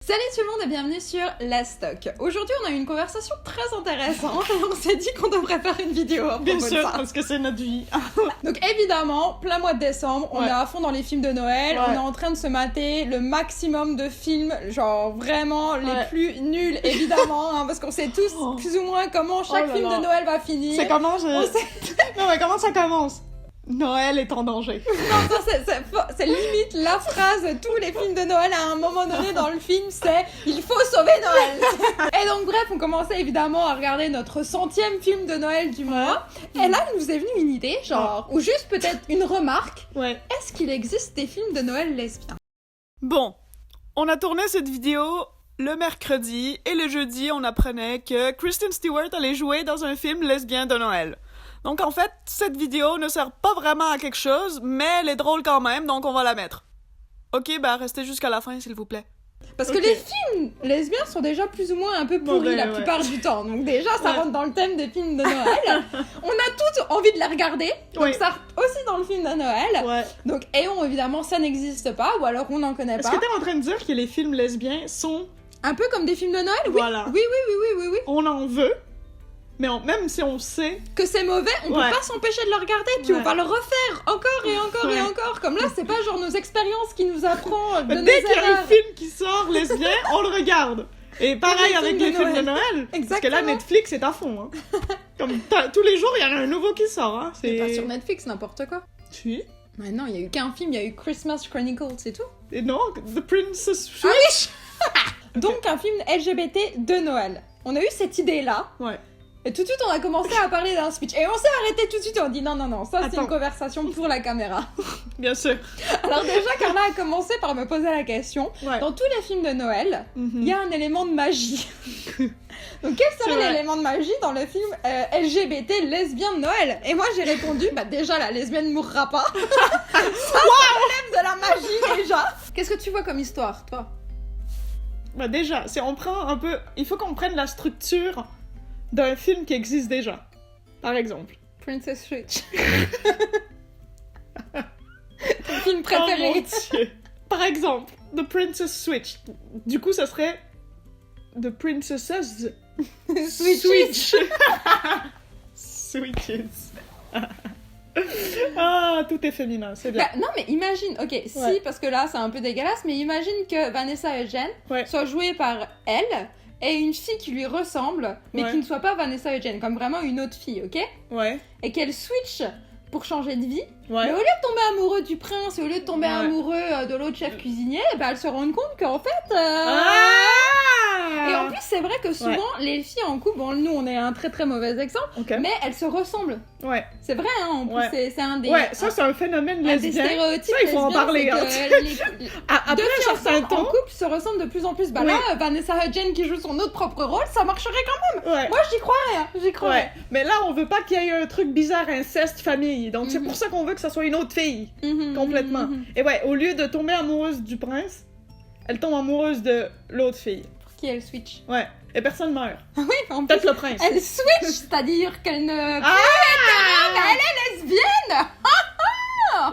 Salut tout le monde et bienvenue sur La Stock. Aujourd'hui, on a eu une conversation très intéressante et on s'est dit qu'on devrait faire une vidéo à propos Bien de sûr, ça. parce que c'est notre vie. Donc évidemment, plein mois de décembre, on Ouais. est à fond dans les films de Noël, Ouais. on est en train de se mater le maximum de films, genre vraiment les Ouais. plus nuls évidemment, hein, parce qu'on sait tous Oh. plus ou moins comment chaque là film là. de Noël va finir. C'est comment On sait- Non mais comment ça commence? Noël est en danger. Non, ça, c'est limite la phrase de tous les films de Noël à un moment donné dans le film, c'est « Il faut sauver Noël !» Et donc bref, on commençait évidemment à regarder notre 100e film de Noël du mois. Et là, il nous est venu une idée, genre, ou juste peut-être une remarque. Ouais. Est-ce qu'il existe des films de Noël lesbiens? Bon, on a tourné cette vidéo le mercredi et le jeudi, on apprenait que Kristen Stewart allait jouer dans un film lesbien de Noël. Donc en fait, cette vidéo ne sert pas vraiment à quelque chose, mais elle est drôle quand même, donc on va la mettre. Ok, bah restez jusqu'à la fin, s'il vous plaît. Parce que Ok. les films lesbiens sont déjà plus ou moins un peu pourris Mauvais, la ouais. plupart du temps. Donc déjà, ça Ouais. rentre dans le thème des films de Noël. On a toutes envie de les regarder. Donc Oui. ça rentre aussi dans le film de Noël. Ouais. Donc, Eon, évidemment, ça n'existe pas, ou alors on n'en connaît Est-ce pas. que t'es en train de dire que les films lesbiens sont... Un peu comme des films de Noël, oui. Voilà. Oui. On en veut, mais même si on sait... Que c'est mauvais, on Ouais. peut pas s'empêcher de le regarder, puis Ouais. on va le refaire encore et encore et Ouais. encore. Comme là, c'est pas genre nos expériences qui nous apprend de nos Dès qu'il y a un erreurs. film qui sort lesbien, on le regarde. Et pareil Comme les avec films les de films de Noël. Noël. Parce que là, Exactement. Netflix est à fond. Hein. Comme tous les jours, il y en a un nouveau qui sort. Hein. C'est pas sur Netflix, n'importe quoi. Si. Mais non, il y a eu qu'un film, il y a eu Christmas Chronicles, c'est tout. Et non, The Princess Ah Switch. Donc, un film LGBT de Noël. On a eu cette idée-là. Ouais. Et tout de suite, on a commencé à parler d'un Switch. Et on s'est arrêté tout de suite et on dit non, ça c'est Attends. une conversation pour la caméra. Bien sûr. Alors déjà, Carla a commencé par me poser la question. Ouais. Dans tous les films de Noël, Mhm. il y a un élément de magie. Donc quel C'est serait vrai. l'élément de magie dans le film LGBT lesbien de Noël? Et moi j'ai répondu, bah déjà la lesbienne mourra pas. Ça enlève de la magie déjà. Qu'est-ce que tu vois comme histoire, toi? Bah déjà, si on prend un peu... Il faut qu'on prenne la structure d'un film qui existe déjà. Par exemple. Princess Switch. Ton film Oh préféré. mon Dieu. Par exemple, The Princess Switch. Du coup, ça serait... The Princesses... Switches. Switches. Ah, tout est féminin, c'est bien. Bah, non mais imagine, ok, si, Ouais. parce que là c'est un peu dégueulasse, mais imagine que Vanessa Hudgens Ouais. soit jouée par elle et une fille qui lui ressemble, mais Ouais. qui ne soit pas Vanessa Hudgens, comme vraiment une autre fille, ok? Ouais. Et qu'elle switch pour changer de vie, mais Ouais. au lieu de tomber amoureux du prince et au lieu de tomber Ouais. amoureux de l'autre chef cuisinier, bah, elle se rend compte qu'en fait... Ah Et en plus c'est vrai que souvent les filles en couple, bon nous on est un très très mauvais exemple, Ok. mais elles se ressemblent. Ouais. C'est vrai hein, en plus Ouais. c'est un des... Ouais, ça c'est un phénomène un des lesbien. stéréotypes Ça, il faut en lesbiens, parler, c'est hein. que les- Après deux filles un certain ensemble en temps... couple se ressemblent de plus en plus. Bah Oui. là, Vanessa Hudgens qui joue son autre propre rôle, ça marcherait quand Ouais. même. Moi, j'y croirais, j'y croirais. Ouais, mais là on veut pas qu'il y ait un truc bizarre, inceste, famille, donc c'est Mhm. pour ça qu'on veut que ça soit une autre fille, Mhm, complètement. mhm, mhm. Et ouais, au lieu de tomber amoureuse du prince, elle tombe amoureuse de l'autre fille. Pour qui elle switch. Ouais, et personne meurt. Oui, en plus, Peut-être le prince. elle switch, c'est-à-dire qu'elle ne... Ah Elle est lesbienne.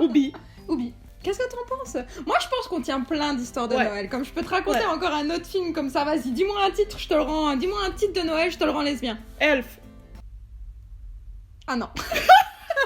Ou bi. Oubi. Qu'est-ce que t'en penses? Moi, je pense qu'on tient plein d'histoires de Ouais. Noël. Comme je peux te raconter Ouais. encore un autre film comme ça, vas-y, dis-moi un titre, je te le rends. Dis-moi un titre de Noël, je te le rends lesbien. Elf. Ah non.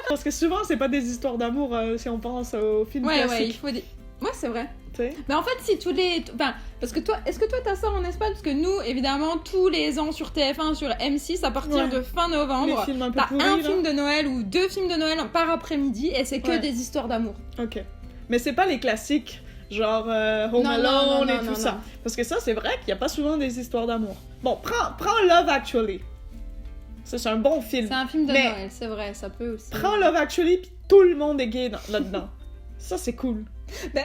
Parce que souvent c'est pas des histoires d'amour si on pense aux films Ouais, il classiques. faut des... Ouais, c'est vrai. Tu sais. Mais en fait, si tous les... Enfin, parce que toi... Est-ce que toi, t'as ça en Espagne? Parce que nous, évidemment, tous les ans sur TF1, sur M6, à partir Ouais. de fin Les novembre, films un peu t'as pourris, un là. film de Noël ou deux films de Noël par après-midi, et c'est que Ouais. des histoires d'amour. Ok. Mais c'est pas les classiques, genre Home Non, Alone non, et tout non, ça. non. Parce que ça, c'est vrai qu'il y a pas souvent des histoires d'amour. Bon, prends Love Actually. Ça, c'est un bon film. C'est un film de Mais- Noël, c'est vrai, ça peut aussi... Prends Love Actually, puis tout le monde est gay là-dedans. Ça, c'est cool.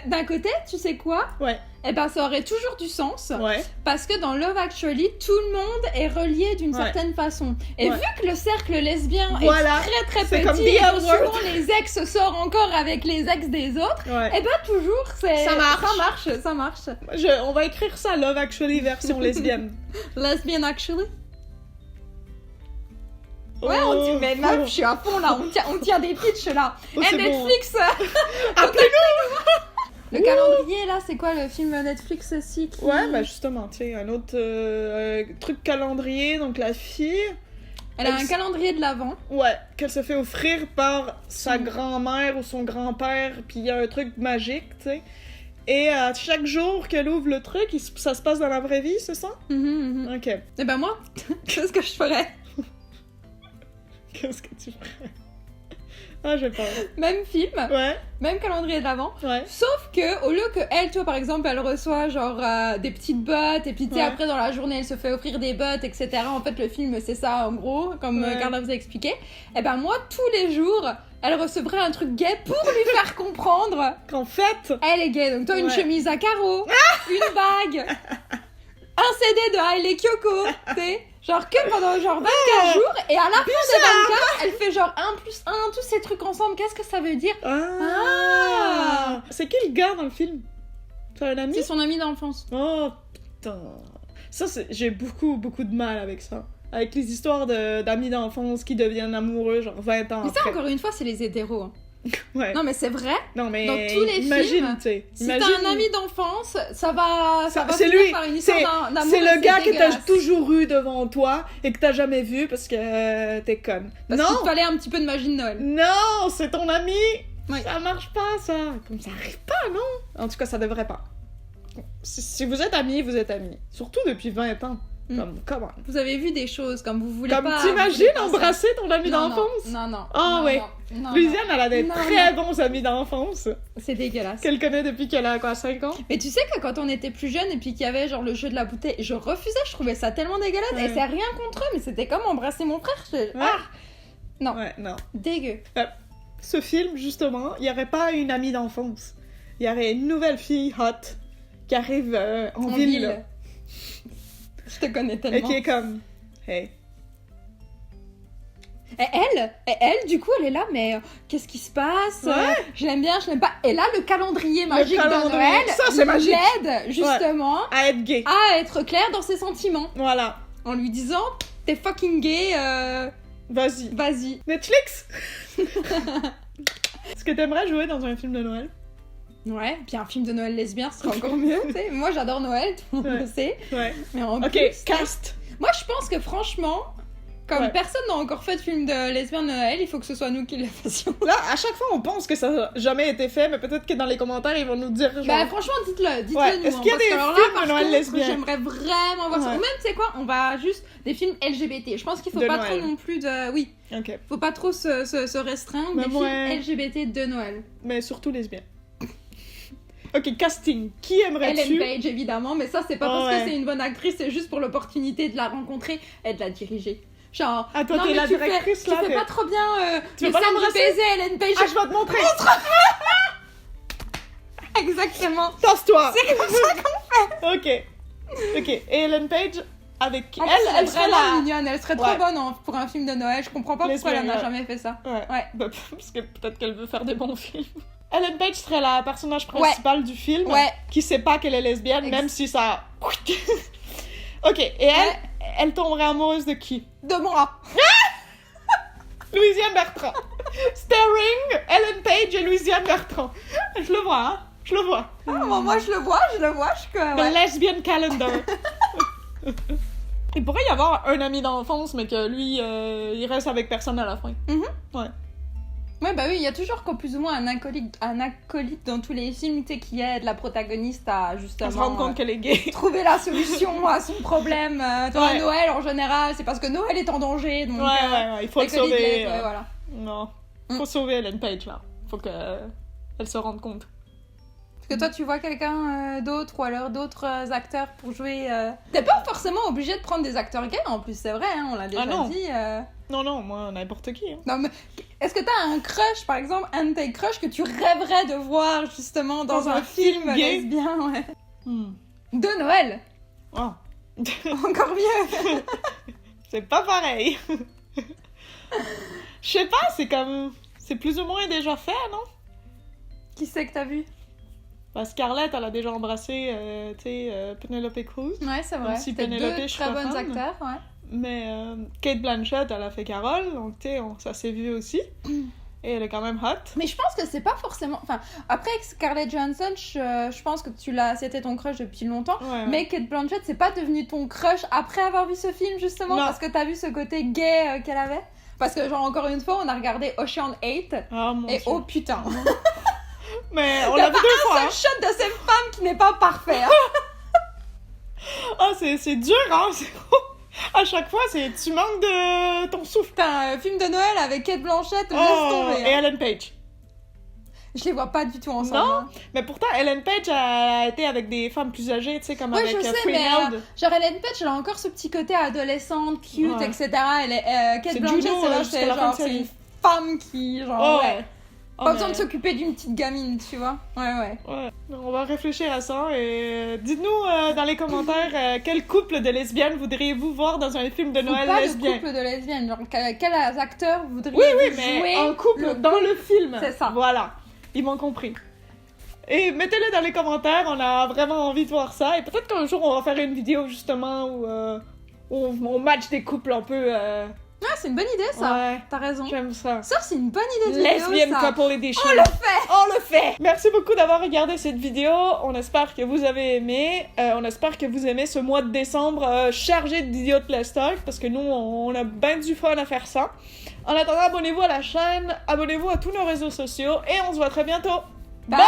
D'un côté, tu sais quoi? Ouais, Eh ben, ça aurait toujours du sens, ouais. parce que dans Love Actually, tout le monde est relié d'une Ouais. certaine façon. Et Ouais. vu que le cercle lesbien Voilà. est très C'est très comme petit, et The que L-Word. souvent les ex sortent encore avec les ex des autres, Ouais. eh ben toujours, c'est... Ça marche. Ça marche. On va écrire ça, Love Actually version lesbienne. Lesbian Actually. Ouais, on dit, mais meuf, je suis à fond là, on tient des pitchs là. Oh, Et c'est bon. Netflix, Appelez-nous. Le calendrier, là, c'est quoi le film Netflix aussi qui... Ouais, bah justement, tu sais, un autre truc calendrier, donc la fille... Elle a un calendrier de l'Avent. Ouais, qu'elle se fait offrir par sa grand-mère ou son grand-père, puis il y a un truc magique, tu sais. Et à chaque jour qu'elle ouvre le truc, ça se passe dans la vraie vie, c'est ça? Ok. Et ben moi, qu'est-ce que je ferais? Qu'est-ce que tu ferais? Ah, j'ai peur. Même film, Ouais, même calendrier de l'Avent. ouais. Sauf que, au lieu que elle, tu vois, par exemple, elle reçoit genre des petites bottes, et puis tu sais, Ouais. après dans la journée, elle se fait offrir des bottes, etc. En fait, le film, c'est ça, en gros, comme Ouais. Carla vous a expliqué. Et ben moi, tous les jours, elle recevrait un truc gay pour lui faire comprendre Qu'en fait... elle est gay. Donc toi, une Ouais. chemise à carreaux, une bague, un CD de Hailey Kiyoko, tu sais. Genre que pendant genre 24 jours, et à la fin des 24, elle fait genre 1 plus 1, tous ces trucs ensemble. Qu'est-ce que ça veut dire? Ah! C'est qui le gars dans le film? C'est un ami? C'est son ami d'enfance. Oh, putain. Ça, j'ai beaucoup de mal avec ça. Avec les histoires d'amis d'enfance qui deviennent amoureux, genre 20 ans Mais ça, après. encore une fois, c'est les hétéros. Hein. Ouais. Non, mais c'est vrai. Non, mais dans tous les imagine, films, tu sais. Si t'as un ami d'enfance, ça va c'est finir lui. par une histoire d'amour. C'est le et gars que t'as dégueulasse. toujours eu devant toi et que t'as jamais vu parce que t'es conne. Parce non! qu'il te fallait un petit peu de magie de Noël. Non, c'est ton ami! Oui. Ça marche pas, ça! Comme ça arrive pas, non? En tout cas, ça devrait pas. Si vous êtes amis, vous êtes amis. Surtout depuis 20 ans. Comment? Vous avez vu des choses comme vous voulez Comme pas. t'imagines embrasser ton ami Non, d'enfance? Non. Ah ouais. Non, Louisiane, elle a des Non, très bons amis d'enfance c'est dégueulasse. qu'elle connaît depuis qu'elle a quoi, 5 ans? Mais tu sais que quand on était plus jeune et puis qu'il y avait genre le jeu de la bouteille, je refusais, je trouvais ça tellement dégueulasse. Ouais. Et c'est rien contre eux, mais c'était comme embrasser mon frère. Ah, non. Ouais, non. Dégueu. Ce film, justement, il n'y aurait pas une amie d'enfance. Il y aurait une nouvelle fille hot qui arrive en ville. Je te connais Et tellement. qui est comme, hey. Et elle, du coup, elle est là, mais qu'est-ce qui se passe? Ouais. Je l'aime bien, je l'aime pas. Et là, le calendrier magique calendrier, de Noël ça, c'est magique. l'aide justement À être gay. à être clair dans ses sentiments. Voilà. En lui disant, t'es fucking gay, Vas-y. vas-y. Netflix? Est-ce que t'aimerais jouer dans un film de Noël? Ouais, puis un film de Noël lesbien, ce serait encore mieux, tu sais. Moi, j'adore Noël, tout le monde Ouais. le sait. Ouais. Mais en Ok, plus, cast. moi, je pense que franchement, comme Ouais. personne n'a encore fait de film de lesbien de Noël, il faut que ce soit nous qui le fassions. Là, à chaque fois, on pense que ça n'a jamais été fait, mais peut-être que dans les commentaires, ils vont nous dire genre... Bah franchement, dites-le Ouais. nous. Est-ce qu'il y a parce des que alors là, films de par Noël contre, lesbiens? j'aimerais vraiment voir ça. Ouais. Ou même, tu sais quoi, on va juste des films LGBT. Je pense qu'il faut De pas Noël. trop non plus de... Oui, Ok. faut pas trop se restreindre. Mais des ouais. films LGBT de Noël. Mais surtout lesbiens. Ok, casting. Qui Ellen aimerais-tu? Page, évidemment, mais ça, c'est pas parce Ouais. que c'est une bonne actrice, c'est juste pour l'opportunité de la rencontrer et de la diriger. Genre, Ah, toi, non, t'es mais la tu directrice, fais, là, tu fais t'es- pas trop bien Tu les veux pas scènes du l'embrasser? baiser, Ellen Page. Ah, je vais te montrer! Exactement. Tasse-toi! C'est comme ça qu'on Ok. Ok. Et Ellen Page, avec qui? En plus, Elle serait vraiment la... mignonne, elle serait trop Ouais. bonne pour un film de Noël. Je comprends pas pourquoi elle Lesbienne, n'a ouais. jamais fait ça. Ouais. Ouais. Bah, parce que peut-être qu'elle veut faire des bons films. Ellen Page serait la personnage principale du film, Ouais. qui sait pas qu'elle est lesbienne, même si ça... Ok, et elle, elle tomberait amoureuse de qui? De moi. Louisiane Bertrand. Starring Ellen Page et Louisiane Bertrand. Je le vois, hein? Je le vois. Moi, je le vois, je suis que... The Ouais. Lesbian Calendar. Il pourrait y avoir un ami d'enfance, mais que lui, il reste avec personne à la fin. Ouais. Ouais, bah oui, il y a toujours plus ou moins un acolyte dans tous les films, tu sais, qui aide la protagoniste à justement... On se rend compte qu'elle est gay. trouver la solution à son problème. Toi, Ouais. Noël, en général, c'est parce que Noël est en danger, donc... Ouais, il faut le l'acolyte sauver. l'aide, ouais, voilà. Non, faut sauver Ellen Page, là. Faut qu'elle se rende compte. Parce que toi, tu vois quelqu'un d'autre ou alors d'autres acteurs pour jouer... T'es pas forcément obligé de prendre des acteurs gays, en plus, c'est vrai, hein, on l'a déjà non. dit. Non, moi, n'importe qui. Hein. Non, mais est-ce que t'as un crush, par exemple, un de tes crushs que tu rêverais de voir, justement, dans un film gay lesbien, ouais. Hmm. De Noël. Oh. Encore mieux. C'est pas pareil. Je sais pas, c'est comme... C'est plus ou moins déjà fait, non? Qui c'est que t'as vu? Bah, Scarlett, elle a déjà embrassé, tu sais, Penelope Cruz. Ouais, c'est vrai. Même si C'était Penelope, deux je suis très pas bonnes fan. acteurs, ouais. Mais Kate Blanchett, elle a fait Carole, donc tu sais, ça s'est vu aussi. Et elle est quand même hot. Mais je pense que c'est pas forcément... Enfin, après, Scarlett Johansson, je pense que c'était ton crush depuis longtemps. Ouais. Mais Cate Blanchett, c'est pas devenu ton crush après avoir vu ce film, justement, Non. parce que t'as vu ce côté gay qu'elle avait. Parce que, genre, encore une fois, on a regardé Ocean 8, Ah, mon et Dieu. oh putain. Mais on Y a l'a vu 2 fois. Un seul shot de cette femme qui n'est pas parfait. Ah, c'est dur, hein. À chaque fois, tu manques de ton souffle. Putain, film de Noël avec Cate Blanchett, laisse Oh, tomber. et Hein. Ellen Page. Je les vois pas du tout ensemble. Non, hein. mais pourtant, Ellen Page a été avec des femmes plus âgées, tu sais, comme Ouais, avec je sais, Free mais Node. genre Ellen Page, elle a encore ce petit côté adolescente, cute, Ouais. etc. Elle est, Cate C'est Blanchett, Juno, c'est là, jusqu'à c'est la fin genre, de sa c'est vie. une femme qui, genre, Oh, ouais. Oh, Pas mais- besoin de s'occuper d'une petite gamine, tu vois. Ouais. Ouais, on va réfléchir à ça et dites-nous dans les commentaires quel couple de lesbiennes voudriez-vous voir dans un film de Ou Noël pas lesbien. de couple de lesbiennes, genre quels acteurs voudriez Oui, vous mais jouer un couple dans le film. C'est ça. Voilà, ils m'ont compris. Et mettez-le dans les commentaires, on a vraiment envie de voir ça. Et peut-être qu'un jour on va faire une vidéo justement où on match des couples un peu. Ah, c'est une bonne idée ça. Ouais, T'as raison. j'aime ça. Ça, c'est une bonne idée de vidéo, Lesbian ça. Couple Edition. On le fait. On le fait! Merci beaucoup d'avoir regardé cette vidéo. On espère que vous avez aimé. On espère que vous aimez ce mois de décembre chargé de vidéos de Let's Talk parce que nous, on a bien du fun à faire ça. En attendant, abonnez-vous à la chaîne, abonnez-vous à tous nos réseaux sociaux et on se voit très bientôt. Bye.